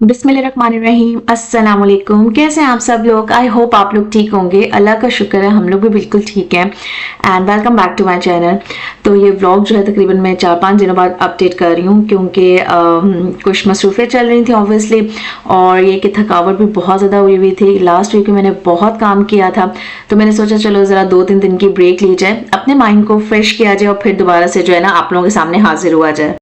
बिस्मिल्लाहिर्रहमानिर्रहीम। अस्सलाम वालेकुम। कैसे हैं आप सब लोग? आई होप आप लोग ठीक होंगे। अल्लाह का शुक्र है हम लोग भी बिल्कुल ठीक हैं। And welcome back to my channel. तो ये व्लॉग जो है तकरीबन मैं 4-5 दिनों बाद अपडेट कर रही हूँ क्योंकि कुछ मसरूफियत चल रही थी ऑब्वियसली, और ये कि थकावट भी बहुत ज़्यादा हुई हुई थी। लास्ट वीक में मैंने बहुत काम किया था, तो मैंने सोचा चलो ज़रा 2-3 दिन की ब्रेक ली जाए, अपने माइंड को फ्रेश किया जाए और फिर दोबारा से जो है ना आप लोगों के सामने हाजिर हुआ जाए।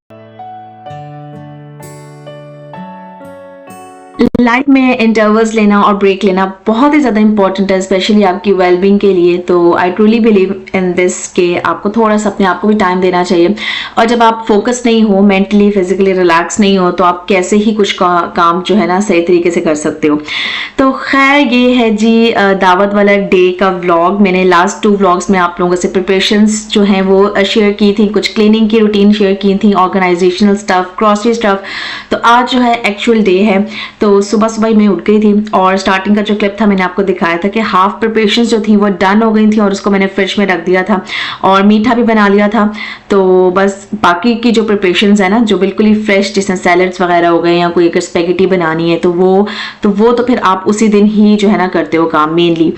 लाइफ में इंटरवल्स लेना और ब्रेक लेना बहुत ही ज़्यादा इंपॉर्टेंट है, स्पेशली आपकी वेलबींग के लिए। तो I truly believe in this कि आपको थोड़ा सा अपने आप को भी टाइम देना चाहिए। और जब आप फोकस नहीं हो, मेंटली फिजिकली रिलैक्स नहीं हो, तो आप कैसे ही कुछ काम जो है ना सही तरीके से कर सकते हो। तो खैर ये है जी दावत वाला डे का व्लॉग। मैंने लास्ट 2 व्लॉग्स में आप लोगों से प्रिपरेशंस जो हैं वो शेयर की थी, कुछ क्लीनिंग की रूटीन शेयर की थी, ऑर्गेनाइजेशनल स्टफ, ग्रॉसरी स्टफ। तो आज जो है एक्चुअल डे है। तो सुबह सुबह ही मैं उठ गई थी और स्टार्टिंग का जो क्लिप था मैंने आपको दिखाया था कि हाफ प्रिपरेशन जो थी वो डन हो गई थी और उसको मैंने फ्रिज में रख दिया था और मीठा भी बना लिया था। तो बस बाकी की जो प्रिपरेशन है ना, जो बिल्कुल ही फ्रेश, जैसे सैलड्स वगैरह हो गए या कोई अगर स्पेगेटी बनानी है तो वो तो फिर आप उसी दिन ही जो है ना करते हो काम मेनली।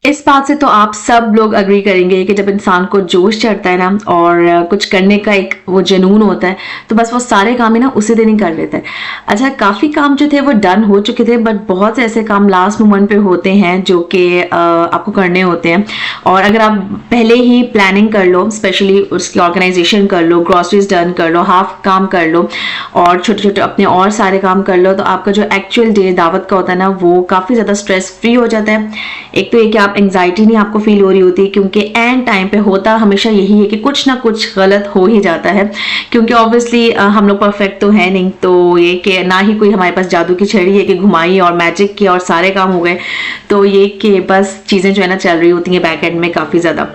इस बात से तो आप सब लोग अग्री करेंगे कि जब इंसान को जोश चढ़ता है ना और कुछ करने का एक वो जुनून होता है, तो बस वो सारे काम ही ना उसी दिन ही कर लेता है। अच्छा, काफ़ी काम जो थे वो डन हो चुके थे, बट बहुत से ऐसे काम लास्ट मोमेंट पे होते हैं जो कि आपको करने होते हैं। और अगर आप पहले ही प्लानिंग कर लो, स्पेशली उसकी ऑर्गेनाइजेशन कर लो, ग्रॉसरीज डन कर लो, हाफ काम कर लो और छोटे छोटे अपने और सारे काम कर लो, तो आपका जो एक्चुअल डे दावत का होता है ना वो काफ़ी ज़्यादा स्ट्रेस फ्री हो जाता है। एक तो ये कि आप एंग्जाइटी नहीं आपको फील हो रही होती, क्योंकि एंड टाइम पे होता हमेशा यही है कि कुछ ना कुछ गलत हो ही जाता है, क्योंकि ऑब्वियसली हम लोग परफेक्ट तो है नहीं। तो ये कि ना ही कोई हमारे पास जादू की छड़ी है कि घुमाई और मैजिक किया और सारे काम हो गए। तो ये कि बस चीज़ें जो है ना चल रही होती हैं बैक एंड में काफ़ी ज़्यादा।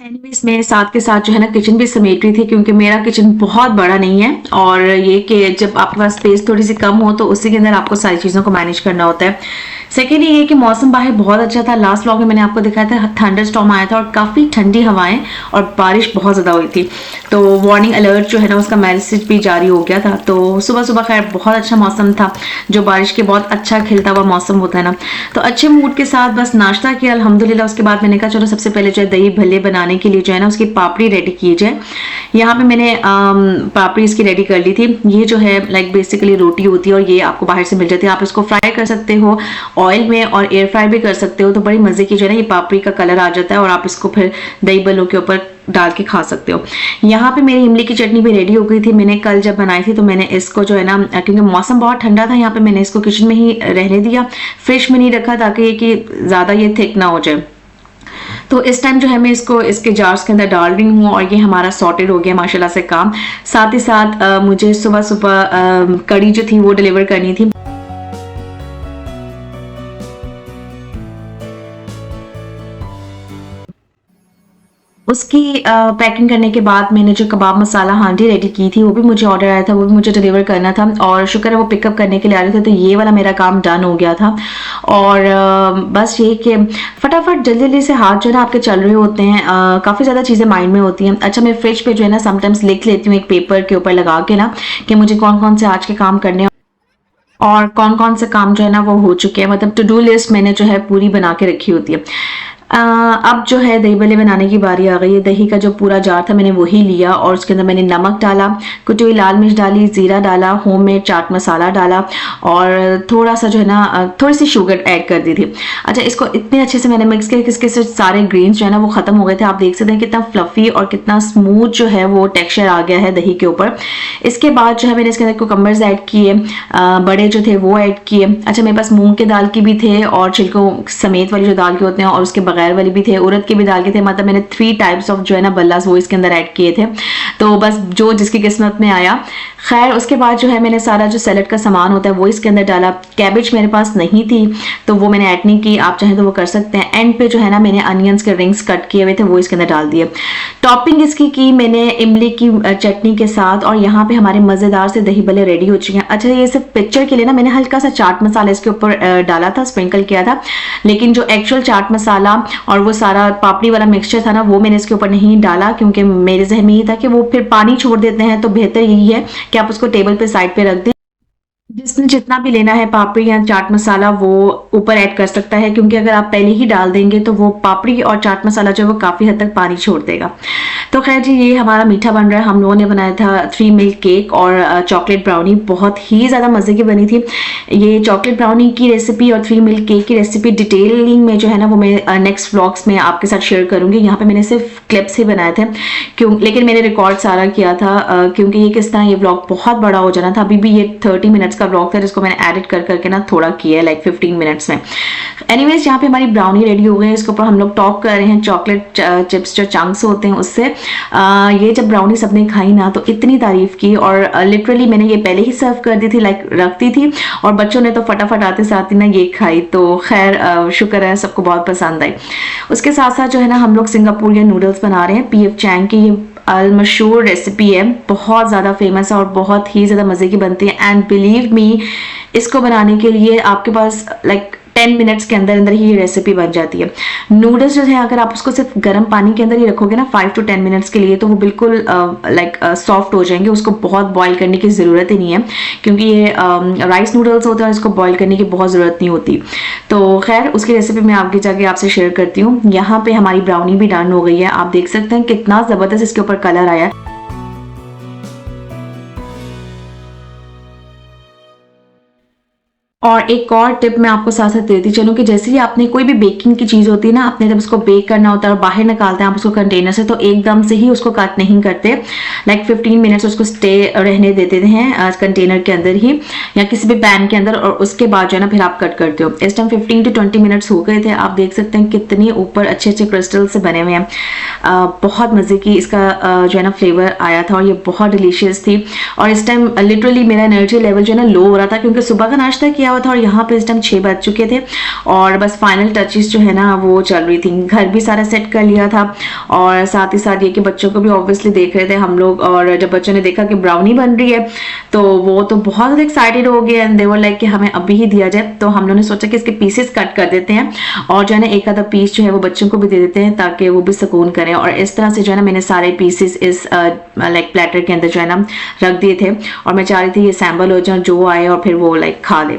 एनीवेज मैं साथ के साथ जो है ना किचन भी समेट रही थी, क्योंकि मेरा किचन बहुत बड़ा नहीं है और ये कि जब आपके पास स्पेस थोड़ी सी कम हो तो उसी के अंदर आपको सारी चीज़ों को मैनेज करना होता है। सेकेंड ये कि मौसम बाहर बहुत अच्छा था। लास्ट व्लॉग में मैंने आपको दिखाया था थंडर स्टॉर्म आया था और काफ़ी ठंडी हवाएं और बारिश बहुत ज़्यादा हुई थी। तो वार्निंग अलर्ट जो है ना उसका मैसेज भी जारी हो गया था। तो सुबह सुबह खैर बहुत अच्छा मौसम था, जो बारिश के बहुत अच्छा खिलता हुआ मौसम होता है ना। तो अच्छे मूड के साथ बस नाश्ता किया अल्हम्दुलिल्लाह। उसके बाद मैंने कहा चलो सबसे पहले जो है दही भल्ले बनाने के लिए जो है ना उसकी पापड़ी रेडी की जाए। यहाँ पे मैंने पापड़ी इसकी रेडी कर ली थी। ये जो है लाइक बेसिकली रोटी होती है और ये आपको बाहर से मिल जाती है। आप इसको फ्राई कर सकते हो ऑयल में और एयर फ्राई भी कर सकते हो, तो बड़ी मजे की जो है ना ये पापड़ी का कलर आ जाता है और आप इसको फिर दही भल्लों के ऊपर डाल के खा सकते हो। यहाँ पे मेरी इमली की चटनी भी रेडी हो गई थी। मैंने कल जब बनाई थी तो मैंने इसको जो है ना, क्योंकि मौसम बहुत ठंडा था यहाँ पे, मैंने इसको किचन में ही रहने दिया, फ्रिज में नहीं रखा ताकि ये कि ज़्यादा ये थिक ना हो जाए। तो इस टाइम जो है मैं इसको इसके जार्स के अंदर डाल रही हूँ और ये हमारा सॉर्टेड हो गया माशाल्लाह से काम। साथ ही साथ मुझे सुबह सुबह कड़ी जो थी वो डिलीवर करनी थी। उसकी पैकिंग करने के बाद मैंने जो कबाब मसाला हांडी रेडी की थी वो भी मुझे ऑर्डर आया था, वो भी मुझे डिलीवर करना था और शुक्र है वो पिकअप करने के लिए आ रहे थे। तो ये वाला मेरा काम डन हो गया था। और बस ये कि फटाफट जल्दी जल्दी से हाथ जो है ना आपके चल रहे होते हैं, काफ़ी ज़्यादा चीज़ें माइंड में होती हैं। अच्छा, मैं फ्रिज पे जो है ना समटाइम्स लिख लेती हूँ एक पेपर के ऊपर लगा के ना कि मुझे कौन कौन से आज के काम करने हैं और कौन कौन से काम जो है ना वो हो चुके हैं। मतलब टू डू लिस्ट मैंने जो है पूरी बना के रखी होती है। अब जो है दही भल्ले बनाने की बारी आ गई है। दही का जो पूरा जार था मैंने वही लिया और उसके अंदर मैंने नमक डाला, कुटी हुई लाल मिर्च डाली, ज़ीरा डाला, होममेड चाट मसाला डाला और थोड़ा सा जो है ना थोड़ी सी शुगर ऐड कर दी थी। अच्छा, इसको इतने अच्छे से मैंने मिक्स किया कि इसके सारे ग्रेन्स जो है ना वो ख़त्म हो गए थे। आप देख सकते हैं कितना फ्लफ़ी और कितना स्मूथ जो है वो टेक्स्चर आ गया है दही के ऊपर। इसके बाद जो है मैंने इसके अंदर कुकम्बर्स ऐड किए, बड़े जो थे वो ऐड किए। अच्छा, मेरे पास मूंग के दाल की भी थे और छिलकों समेत वाली जो दाल के होते हैं और उसके बगैर वाली भी थे, उड़द के भी दाल के थे। मतलब मैंने 3 टाइप्स ऑफ जो है ना बल्लास वो इसके अंदर ऐड किए थे। तो बस जो जिसकी किस्मत में आया। खैर उसके बाद जो है मैंने सारा जो सैलड का सामान होता है वो इसके अंदर डाला। कैबेज मेरे पास नहीं थी तो वो मैंने ऐड नहीं की, आप चाहें तो वो कर सकते हैं। एंड पे जो है ना मैंने अनियंस के रिंग्स कट किए हुए थे वो इसके अंदर डाल दिए। टॉपिंग इसकी की मैंने इमली की चटनी के साथ, और यहाँ पे हमारे मज़ेदार से दही भल्ले रेडी हो चुके हैं। अच्छा ये सिर्फ पिक्चर के लिए ना मैंने हल्का सा चाट मसाला इसके ऊपर डाला था, स्प्रिंकल किया था, लेकिन जो एक्चुअल चाट मसाला और वो सारा पापड़ी वाला मिक्सचर था ना वो मैंने इसके ऊपर नहीं डाला, क्योंकि मेरे जहन में ये था कि वो फिर पानी छोड़ देते हैं, तो बेहतर यही है कि आप उसको टेबल पे साइड पे रख दें। जिसने जितना भी लेना है पापड़ी या चाट मसाला वो ऊपर ऐड कर सकता है, क्योंकि अगर आप पहले ही डाल देंगे तो वो पापड़ी और चाट मसाला जो है वो काफ़ी हद तक पानी छोड़ देगा। तो खैर जी ये हमारा मीठा बन रहा है। हम लोगों ने बनाया था 3 मिल्क केक और चॉकलेट ब्राउनी, बहुत ही ज़्यादा मज़े की बनी थी। ये चॉकलेट ब्राउनी की रेसिपी और 3 मिल्क केक की रेसिपी डिटेलिंग में जो है ना वो मैं नेक्स्ट व्लॉग्स में आपके साथ शेयर करूँगी। यहाँ पे मैंने सिर्फ क्लिप्स ही बनाए थे लेकिन मैंने रिकॉर्ड सारा किया था, क्योंकि ये किस तरह ये व्लॉग बहुत बड़ा हो जाना था। अभी भी ये 30 मिनट्स का व्लॉग था जिसको मैंने एडिट कर करके ना थोड़ा किया है, लाइक 15 मिनट्स में। एनीवेज यहाँ पे हमारी ब्राउनी रेडी हो गई है, इसके ऊपर हम लोग टॉप कर रहे हैं चॉकलेट चिप्स जो चंक्स होते हैं उससे। ये जब ब्राउनी सबने खाई ना तो इतनी तारीफ की, और लिटरली मैंने ये पहले ही सर्व कर दी थी, लाइक रखती थी, और बच्चों ने तो फटाफट आते साथ ही ना ये खाई। तो खैर शुक्र है सबको बहुत पसंद आई। उसके साथ साथ जो है ना हम लोग सिंगापुरियन नूडल्स बना रहे हैं। पीएफ चैंग की ये मशहूर रेसिपी है, बहुत ज़्यादा फेमस है और बहुत ही ज़्यादा मज़े की बनती है। एंड बिलीव मी इसको बनाने के लिए आपके पास लाइक 10 मिनट्स के अंदर अंदर ही ये रेसिपी बन जाती है। नूडल्स जो है अगर आप उसको सिर्फ गर्म पानी के अंदर ही रखोगे ना 5 to 10 मिनट्स के लिए तो वो बिल्कुल लाइक सॉफ्ट हो जाएंगे। उसको बहुत बॉईल करने की ज़रूरत ही नहीं है, क्योंकि ये राइस नूडल्स होते हैं, इसको बॉईल करने की बहुत ज़रूरत नहीं होती। तो खैर उसकी रेसिपी मैं आगे जाके आपसे शेयर करती हूँ। यहाँ पे हमारी ब्राउनी भी डन हो गई है, आप देख सकते हैं कितना ज़बरदस्त इसके ऊपर कलर आया है। और एक और टिप मैं आपको साथ साथ देती चलूँ कि जैसे ही आपने कोई भी बेकिंग की चीज़ होती है ना, आपने जब उसको बेक करना होता है और बाहर निकालते हैं आप उसको कंटेनर से, तो एकदम से ही उसको कट नहीं करते, लाइक 15 मिनट्स उसको स्टे रहने देते हैं कंटेनर के अंदर ही या किसी भी पैन के अंदर, और उसके बाद जो है ना फिर आप कट करते हो। इस टाइम 15 to 20 मिनट्स हो गए थे। आप देख सकते हैं कितने ऊपर अच्छे अच्छे क्रिस्टल से बने हुए हैं। बहुत मज़े की इसका जो है ना फ्लेवर आया था और ये बहुत डिलीशियस थी। और इस टाइम लिटरली मेरा एनर्जी लेवल जो है ना लो हो रहा था, क्योंकि सुबह का नाश्ता किया हुआ था और यहाँ पे इस टाइम 6 बज चुके थे और बस फाइनल टचेस जो है ना वो चल रही थी। घर भी सारा सेट कर लिया था और साथ ही साथ ये कि बच्चों को भी ऑब्वियसली देख रहे थे हम लोग, और जब बच्चों ने देखा कि ब्राउनी बन रही है तो वो तो बहुत एक्साइटेड हो गए एंड दे वर लाइक कि हमें अभी ही दिया जाए। तो हम लोगों ने सोचा कि इसके पीसेस कट कर देते हैं और जो है ना एक आधा पीस जो है वो बच्चों को भी दे देते हैं ताकि वो भी सुकून करें। और इस तरह से जो है ना मैंने सारे पीसेस इस लाइक प्लेटर के अंदर जो है ना रख दिए थे और मैं चाह रही थी ये सैम्बल हो जाए, जो आए और फिर वो लाइक खा ले।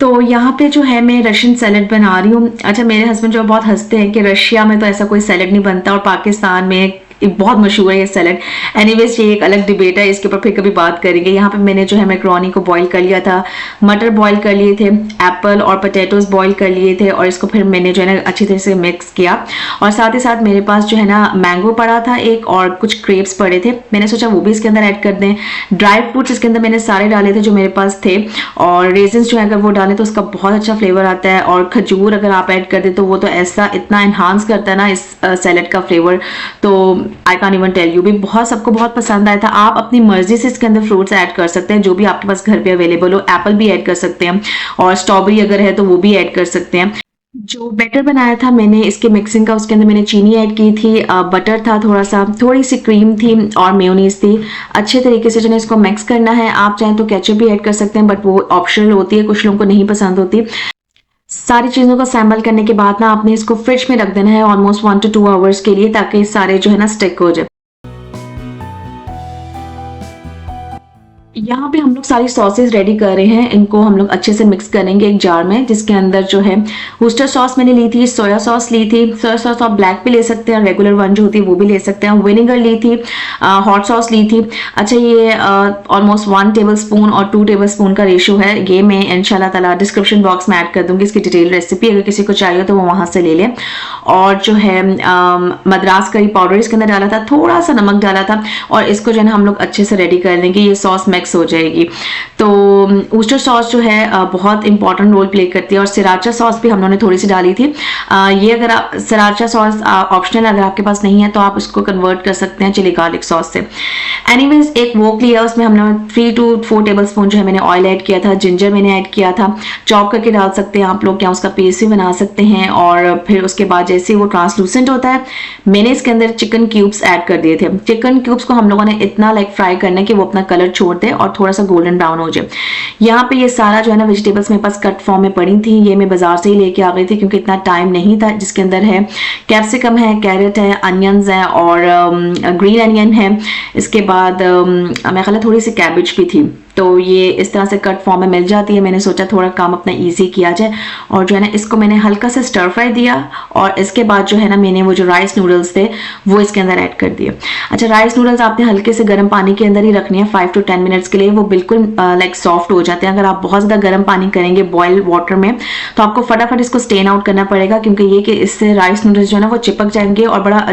तो यहाँ पे जो है मैं रशियन सैलेड बना रही हूँ। अच्छा मेरे हस्बैंड जो बहुत हंसते हैं कि रशिया में तो ऐसा कोई सैलेड नहीं बनता और पाकिस्तान में बहुत मशहूर है ये सैलेड। एनीवेज ये एक अलग डिबेट है, इसके ऊपर फिर कभी बात करेंगे। यहाँ पे मैंने जो है मैक्रोनी को बॉईल कर लिया था, मटर बॉईल कर लिए थे, एप्पल और पोटैटोज बॉईल कर लिए थे और इसको फिर मैंने जो है ना अच्छी तरह से मिक्स किया। और साथ ही साथ मेरे पास जो है ना मैंगो पड़ा था एक और कुछ क्रेप्स पड़े थे, मैंने सोचा वो भी इसके अंदर ऐड कर दें। ड्राई फ्रूट्स इसके अंदर मैंने सारे डाले थे जो मेरे पास थे, और रेजिन्स जो है अगर वो डालें तो उसका बहुत अच्छा फ्लेवर आता है, और खजूर अगर आप ऐड कर दें तो वो तो ऐसा इतना इन्हांस करता है ना इस सैलेड का फ्लेवर, तो I can even tell you भी बहुत सबको बहुत पसंद आया था। आप अपनी मर्जी से इसके अंदर फ्रूट्स ऐड कर सकते हैं जो भी आपके पास घर पे अवेलेबल हो। एप्पल भी ऐड कर सकते हैं और स्ट्रॉबेरी अगर है तो वो भी ऐड कर सकते हैं। जो बैटर बनाया था मैंने इसके मिक्सिंग का, उसके अंदर मैंने चीनी ऐड की थी, बटर था थोड़ा सा, थोड़ी सी क्रीम थी और मेयोनीज थी। अच्छे तरीके से जो है इसको मिक्स करना है। आप चाहें तो केचप भी ऐड कर सकते हैं बट वो ऑप्शनल होती है, कुछ लोगों को नहीं पसंद होती। सारी चीज़ों को सैम्बल करने के बाद ना आपने इसको फ्रिज में रख देना है ऑलमोस्ट 1 to 2 आवर्स के लिए, ताकि सारे जो है ना स्टिक हो जाए। यहाँ पे हम लोग सारी सॉसेस रेडी कर रहे हैं, इनको हम लोग अच्छे से मिक्स करेंगे एक जार में, जिसके अंदर जो है वुस्टर सॉस मैंने ली थी, सोया सॉस ली थी, सोया सॉस आप ब्लैक भी ले सकते हैं, रेगुलर वन जो होती है वो भी ले सकते हैं, विनेगर ली थी, हॉट सॉस ली थी। अच्छा ये ऑलमोस्ट 1 टेबलस्पून और 2 टेबलस्पून का रेशो है। ये मैं इंशाल्लाह ताला डिस्क्रिप्शन बॉक्स में ऐड कर दूंगी इसकी डिटेल रेसिपी, अगर किसी को चाहिए तो वो वहाँ से ले लें। और जो है मद्रास करी पाउडर इसके अंदर डाला था, थोड़ा सा नमक डाला था और इसको जो है ना हम लोग अच्छे से रेडी कर लेंगे। ये सॉस मिक्स मिक्स हो जाएगी। तो ऊस्टर सॉस जो है बहुत इंपॉर्टेंट रोल प्ले करती है, और सिराचा सॉस भी हम लोगों ने थोड़ी सी डाली थी। ये अगर आप सिराचा सॉस ऑप्शनल, अगर आपके पास नहीं है तो आप उसको कन्वर्ट कर सकते हैं चिली गार्लिक सॉस से। एनीवेज एक वोक लिया, उसमें हमने 3 to 4 टेबलस्पून जो है मैंने ऑयल ऐड किया था, जिंजर मैंने ऐड किया था, चॉप करके डाल सकते हैं आप लोग, या उसका पेस्ट भी बना सकते हैं। और फिर उसके बाद जैसे वो ट्रांसलूसेंट होता है, मैंने इसके अंदर चिकन क्यूब्स ऐड कर दिए थे। चिकन क्यूब्स को हम लोगों ने इतना फ्राई करना है कि वो अपना कलर छोड़ दे और थोड़ा सा गोल्डन ब्राउन हो जाए। यहाँ पे ये सारा जो है ना वेजिटेबल्स मेरे पास कट फॉर्म में पड़ी थी, ये मैं बाजार से ही लेके आ गई थी क्योंकि इतना टाइम नहीं था। जिसके अंदर है कैप्सिकम है, कैरेट है, अनियंस है और ग्रीन अनियन है। इसके बाद मेरे ख्याल थोड़ी सी कैबेज भी थी। तो ये इस तरह से कट फॉर्म में मिल जाती है। मैंने सोचा थोड़ा काम अपना इजी किया जाए, और जो है ना इसको मैंने हल्का सा स्टर फ्राई दिया, और इसके बाद जो है ना मैंने वो जो राइस नूडल्स थे वो इसके अंदर ऐड कर दिए। अच्छा, राइस नूडल्स आपने हल्के से गर्म पानी के अंदर ही रखनी है 5 to 10 मिनट्स के लिए, वो बिल्कुल सॉफ्ट हो जाते हैं। अगर आप बहुत ज़्यादा गर्म पानी करेंगे बॉयल वाटर में तो आपको फटाफट इसको स्टेन आउट करना पड़ेगा, क्योंकि ये कि इससे राइस नूडल्स जो है ना वो चिपक जाएंगे और बड़ा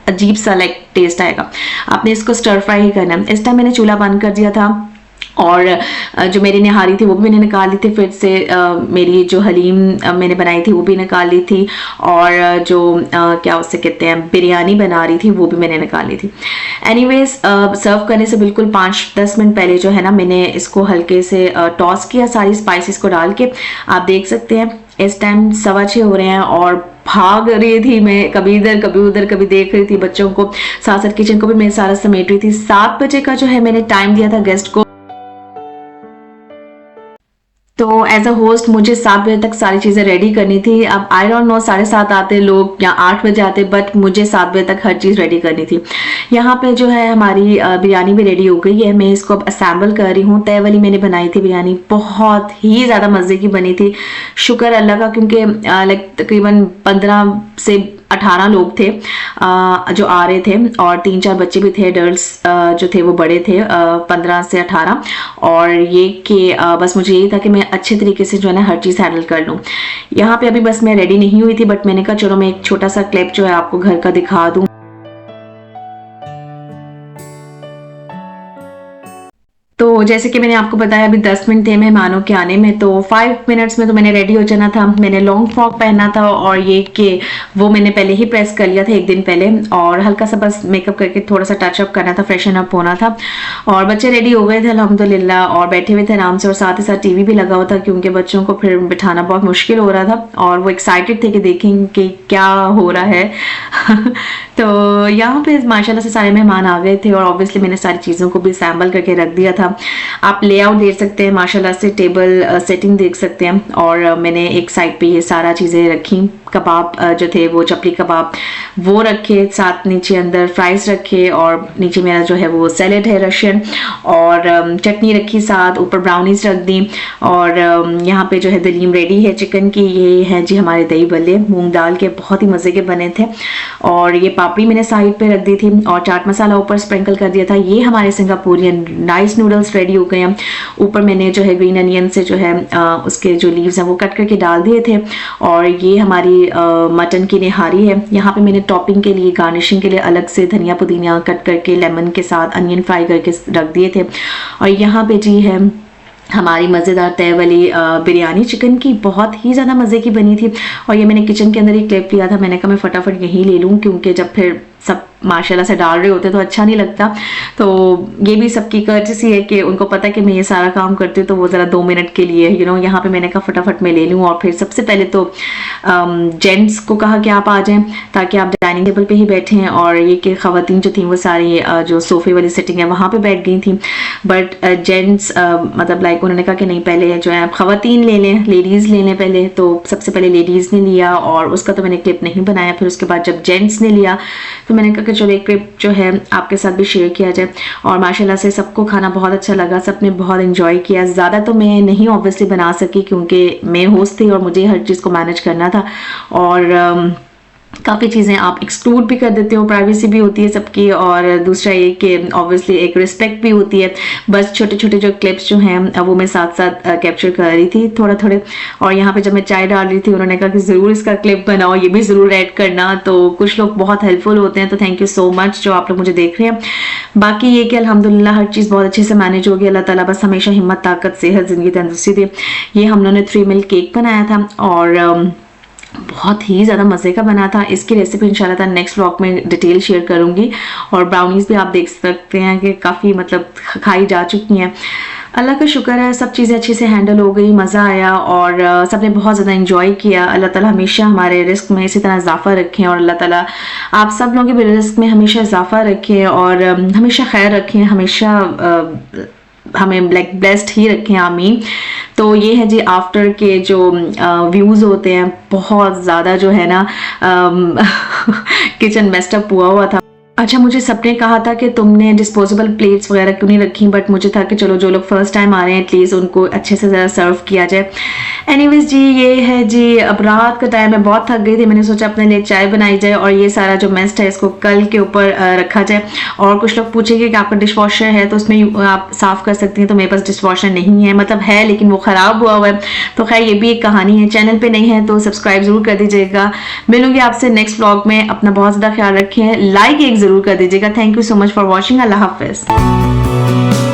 अजीब सा टेस्ट आएगा। आपने इसको स्टर फ्राई ही करना है। इस टाइम मैंने चूल्हा बंद कर दिया था, और जो मेरी निहारी थी वो भी मैंने निकाल ली थी। फिर से मेरी जो हलीम मैंने बनाई थी वो भी निकाल ली थी, और जो क्या उससे कहते हैं बिरयानी बना रही थी वो भी मैंने निकाल ली थी। एनीवेज सर्व करने से बिल्कुल 5-10 मिनट पहले जो है ना मैंने इसको हल्के से टॉस किया सारी स्पाइसेस को डाल के। आप देख सकते हैं इस टाइम 6:15 हो रहे हैं, और भाग रही थी मैं, कभी इधर कभी उधर, कभी देख रही थी बच्चों को, साथ साथ किचन को भी मैं सारा समेट रही थी। 7 बजे का जो है मैंने टाइम दिया था गेस्ट को, तो एज अ होस्ट मुझे 7 बजे तक सारी चीज़ें रेडी करनी थी। अब आई डोंट नो 7:30 आते लोग या 8 बजे आते, बट मुझे 7 बजे तक हर चीज़ रेडी करनी थी। यहाँ पे जो है हमारी बिरयानी भी रेडी हो गई है। मैं इसको अब असेंबल कर रही हूँ। तय वाली मैंने बनाई थी बिरयानी, बहुत ही ज़्यादा मज़े की बनी थी, शुक्र अल्लाह का, क्योंकि तकरीबन 15 से 18 लोग थे जो आ रहे थे, और 3-4 बच्चे भी थे, एडल्ट्स जो थे वो बड़े थे, 15 से 18। और ये कि बस मुझे यही था कि मैं अच्छे तरीके से जो है ना हर चीज़ हैंडल कर लूँ। यहाँ पे अभी बस मैं रेडी नहीं हुई थी, बट मैंने कहा चलो मैं एक छोटा सा क्लिप जो है आपको घर का दिखा दूँ। तो जैसे कि मैंने आपको बताया अभी 10 मिनट थे मेहमानों के आने में, तो 5 मिनट्स में तो मैंने रेडी हो जाना था। मैंने लॉन्ग फ्रॉक पहना था, और ये कि वो मैंने पहले ही प्रेस कर लिया था 1 दिन पहले, और हल्का सा बस मेकअप करके थोड़ा सा टचअप करना था, फ्रेशन अप होना था। और बच्चे रेडी हो गए थे अल्हम्दुलिल्लाह, और बैठे हुए थे आराम से, और साथ ही साथ टीवी भी लगा हुआ था क्योंकि बच्चों को फिर बिठाना बहुत मुश्किल हो रहा था, और वो एक्साइटेड थे कि देखें कि क्या हो रहा है। तो यहाँ पे माशाल्लाह से सारे मेहमान आ गए थे, और ऑब्वियसली मैंने सारी चीज़ों को भी सैम्बल करके रख दिया था। आप लेआउट देख सकते हैं, माशाल्लाह से टेबल सेटिंग देख सकते हैं, और मैंने एक साइड पे ये सारा चीज़ें रखी। कबाब जो थे वो चपली कबाब वो रखे, साथ नीचे अंदर फ्राइज रखे, और नीचे मेरा जो है वो सैलेड है रशियन, और चटनी रखी, साथ ऊपर ब्राउनीज रख दी। और यहाँ पे जो है दलीम रेडी है चिकन की। ये है जी हमारे दही बल्ले मूंग दाल के, बहुत ही मज़े के बने थे। और ये पापड़ी मैंने साइड पे रख दी थी, और चाट मसाला ऊपर स्प्रिंकल कर दिया था। ये हमारे सिंगापुरियन राइस नूडल्स रेडी हो गए हैं। ऊपर मैंने जो है ग्रीन अनियन से जो है उसके जो लीव्स हैं वो कट करके डाल दिए थे। और ये हमारी मटन की निहारी है। यहाँ पे मैंने टॉपिंग के लिए, गार्निशिंग के लिए अलग से धनिया पुदीना कट करके लेमन के साथ अनियन फ्राई करके रख दिए थे। और यहाँ पे जी है हमारी मज़ेदार तय वाली बिरयानी चिकन की, बहुत ही ज़्यादा मज़े की बनी थी। और ये मैंने किचन के अंदर ही क्लिप लिया था, मैंने कहा मैं फटाफट यहीं ले लूँ, क्योंकि जब फिर सब माशाल्लाह से डाल रहे होते तो अच्छा नहीं लगता। तो ये भी सबकी कर्टसी है कि उनको पता है कि मैं ये सारा काम करती हूँ, तो वो ज़रा 2 मिनट के लिए यहाँ पे मैंने कहा फटाफट मैं ले लूँ। और फिर सबसे पहले तो जेंट्स को कहा कि आप आ जाएं ताकि आप डाइनिंग टेबल पे ही बैठें, और ये कि ख़वातीन जो थी वो सारी जो सोफ़े वाली सिटिंग है वहाँ पे बैठ गई थी। बट जेंट्स मतलब उन्होंने कहा कि नहीं, पहले जो है ख़वातीन ले लें, लेडीज़ ले लें पहले। तो सबसे पहले लेडीज़ ने लिया, और उसका तो मैंने क्लिप नहीं बनाया। फिर उसके बाद जब जेंट्स ने लिया तो मैंने कहा कि चलो एक क्लिप जो है आपके साथ भी शेयर किया जाए। और माशाल्लाह से सबको खाना बहुत अच्छा लगा, सबने बहुत एंजॉय किया। ज़्यादा तो मैं नहीं ऑब्वियसली बना सकी क्योंकि मैं होस्ट थी और मुझे हर चीज़ को मैनेज करना था। और काफ़ी चीज़ें आप एक्सक्लूड भी कर देते हो, प्राइवेसी भी होती है सबकी, और दूसरा ये कि ऑब्वियसली एक रिस्पेक्ट भी होती है। बस छोटे छोटे जो क्लिप्स जो हैं वो मैं साथ साथ कैप्चर कर रही थी थोड़ा थोड़े, और यहाँ पे जब मैं चाय डाल रही थी उन्होंने कहा कि ज़रूर इसका क्लिप बनाओ, ये भी ज़रूर ऐड करना। तो कुछ लोग बहुत हेल्पफुल होते हैं, तो थैंक यू सो मच जो आप लोग मुझे देख रहे हैं। बाकी ये कि अल्हम्दुलिल्लाह हर चीज़ बहुत अच्छे से मैनेज हो गई। अल्लाह ताला बस हमेशा हिम्मत, ताकत, सेहत, ज़िंदगी, तंदुरुस्ती दे। ये हम लोगों ने 3 मिल्क केक बनाया था और बहुत ही ज़्यादा मज़े का बना था। इसकी रेसिपी इंशाल्लाह ताला नेक्स्ट व्लॉग में डिटेल शेयर करूँगी। और ब्राउनीज़ भी आप देख सकते हैं कि काफ़ी मतलब खाई जा चुकी हैं। अल्लाह का शुक्र है, सब चीज़ें अच्छे से हैंडल हो गई, मज़ा आया और सबने बहुत ज़्यादा इंजॉय किया। अल्लाह ताला हमेशा हमारे रिस्क में इसी तरह इजाफ़ा रखें, और अल्लाह ताला आप सब लोगों के भी रिस्क में हमेशा इजाफ़ा रखें और हमेशा खैर रखें, हमेशा हमें लाइक ब्लेस्ड ही रखें, आमीन। तो ये है जी आफ्टर के जो व्यूज़ होते हैं, बहुत ज़्यादा जो है ना किचन मेस्टअप हुआ था। अच्छा, मुझे सबने कहा था कि तुमने डिस्पोजेबल प्लेट्स वगैरह क्यों नहीं रखी, बट मुझे था कि चलो जो लोग फर्स्ट टाइम आ रहे हैं एटलीस्ट उनको अच्छे से ज़रा सर्व किया जाए। एनीवेज जी, ये है जी, अब रात का टाइम है, बहुत थक गई थी, मैंने सोचा अपने लिए चाय बनाई जाए और ये सारा जो मेस्ट है इसको कल के ऊपर रखा जाए। और कुछ लोग पूछेंगे कि आपका डिश वॉशर है तो उसमें आप साफ़ कर सकती हैं, तो मेरे पास डिश वॉशर नहीं है, मतलब है लेकिन वो ख़राब हुआ है। तो खैर ये भी एक कहानी है। चैनल पर नहीं है तो सब्सक्राइब ज़रूर कर दीजिएगा। मिलूंगी आपसे नेक्स्ट व्लॉग में, अपना बहुत ज़्यादा ख्याल रखें, लाइक एक ज़रूर कर दीजिएगा। Thank you so much for watching. अल्लाह हाफिज़।